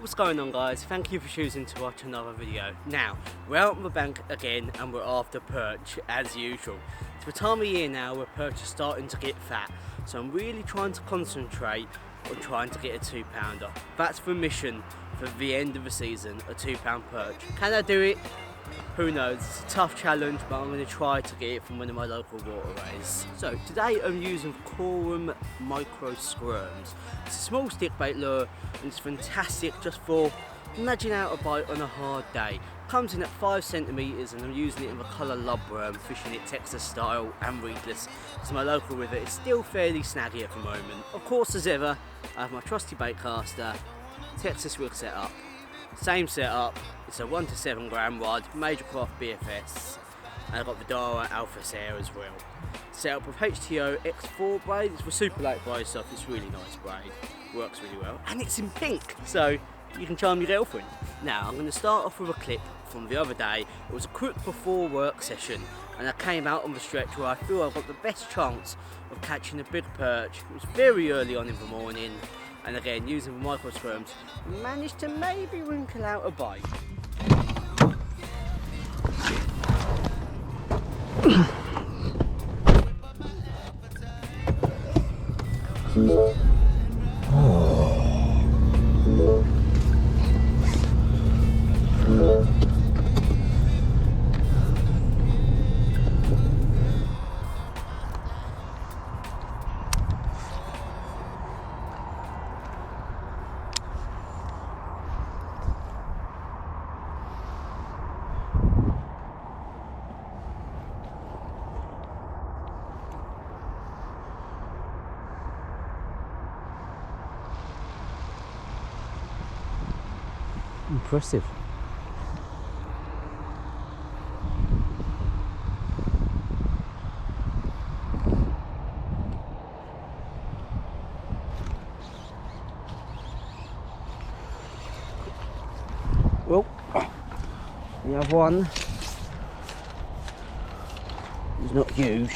What's going on, guys? Thank you for choosing to watch another video. Now, we're out on the bank again and we're after perch as usual. It's the time of year now where perch are starting to get fat, so I'm really trying to concentrate on trying to get a 2-pounder. That's the mission for the end of the season, a 2-pound perch. Can I do it? Who knows? It's a tough challenge, but I'm going to try to get it from one of my local waterways. So today I'm using Korum micro Squirmz. It's a small stick bait lure and it's fantastic just for nudging out a bite on a hard day. Comes in at 5 centimeters and I'm using it in the colour lobworm, fishing it Texas style and reedless. It's my local river. It's still fairly snaggy at the moment. Of course, as ever, I have my trusty bait caster, Texas rig setup. Same setup, it's a 1 to 7 gram rod, MajorCraft BFS, and I've got the Daiwa Alpha Sair as well. Set up with HTO X4 braid. It's the super light braid stuff, it's really nice braid, works really well, and it's in pink, so you can charm your girlfriend. Now I'm going to start off with a clip from the other day. It was a quick before work session and I came out on the stretch where I feel I've got the best chance of catching a big perch. It was very early on in the morning. And again, using the micro Squirmz, managed to maybe wrinkle out a bite. Impressive. Well, we have one. It's not huge.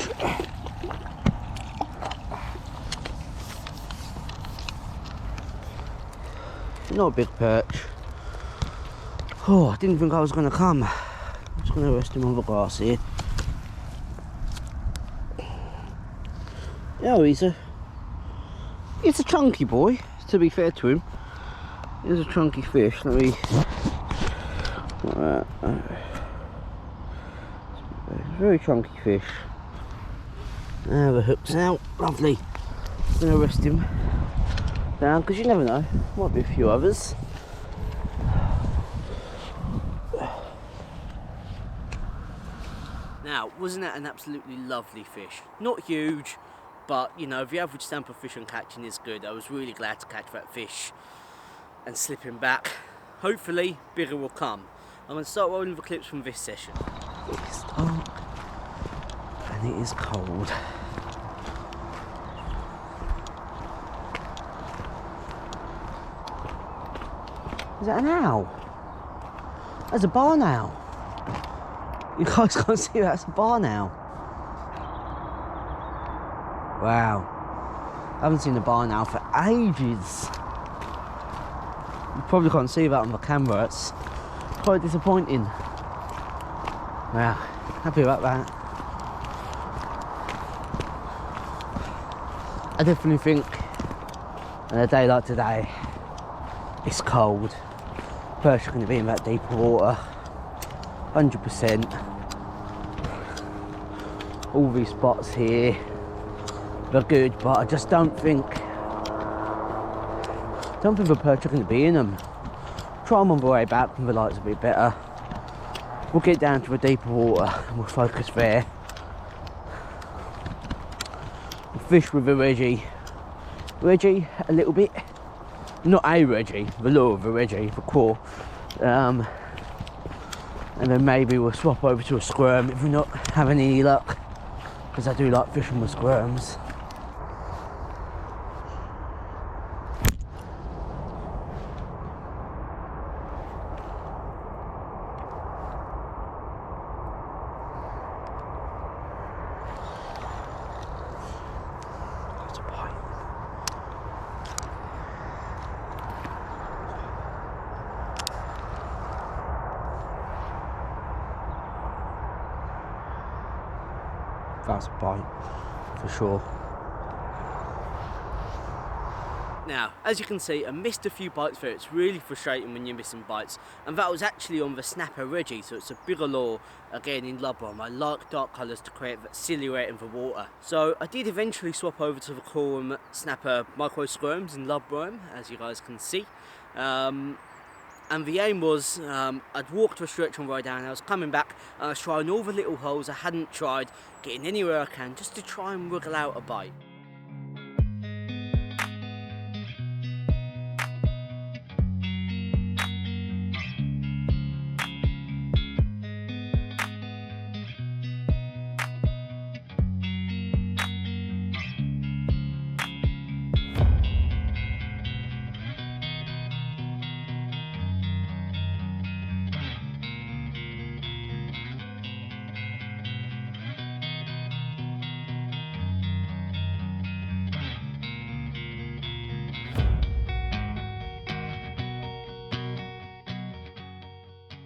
Not a big perch. Oh, I didn't think I was going to come. I'm just going to rest him on the grass here. Oh, he's a chunky boy, to be fair to him. He's a chunky fish. Let me... very chunky fish. Now the hook's out. Lovely. I'm going to rest him down, because you never know. Might be a few others. Now, wasn't that an absolutely lovely fish? Not huge, but you know, the average stamp of fish on catching is good. I was really glad to catch that fish and slip him back. Hopefully, bigger will come. I'm going to start rolling the clips from this session. It's dark and it is cold. Is that an owl? That's a barn owl. You guys can't see that's a barn owl. Wow. I haven't seen a barn owl for ages. You probably can't see that on the camera. It's quite disappointing. Wow. Happy about that. I definitely think on a day like today, it's cold. Perch are going to be in that deeper water. 100%. All these spots here, they're good, but I just don't think the perch are going to be in them. Try them on the way back when the light's a bit better. We'll get down to the deeper water and we'll focus there. We'll fish with a Reggie a little bit. Not a Reggie, the lure of a Reggie, the core. And then maybe we'll swap over to a squirm if we're not having any luck, because I do like fishing with squirms. That's a bite for sure. Now, as you can see, I missed a few bites there. It's really frustrating when you're missing bites, and that was actually on the snapper Reggie, so it's a bigger lure, again in Lubbock. I like dark colours to create that silhouette in the water. So I did eventually swap over to the Korum snapper micro Squirmz in Lubbock, as you guys can see. And the aim was, I'd walked the stretch on the way down, I was coming back, and I was trying all the little holes I hadn't tried, getting anywhere I can, just to try and wriggle out a bite.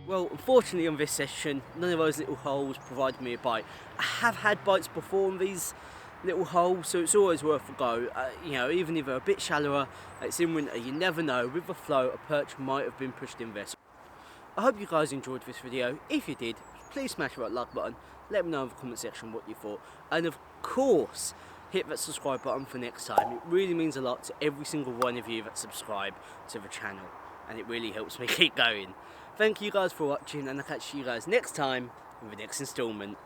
Well, unfortunately on this session, none of those little holes provided me a bite. I have had bites before on these little holes, so it's always worth a go. You know, even if they're a bit shallower, it's in winter, you never know. With the flow, a perch might have been pushed in there. I hope you guys enjoyed this video. If you did, please smash that like button. Let me know in the comment section what you thought. And of course, hit that subscribe button for next time. It really means a lot to every single one of you that subscribe to the channel. And it really helps me keep going. Thank you guys for watching, and I'll catch you guys next time in the next installment.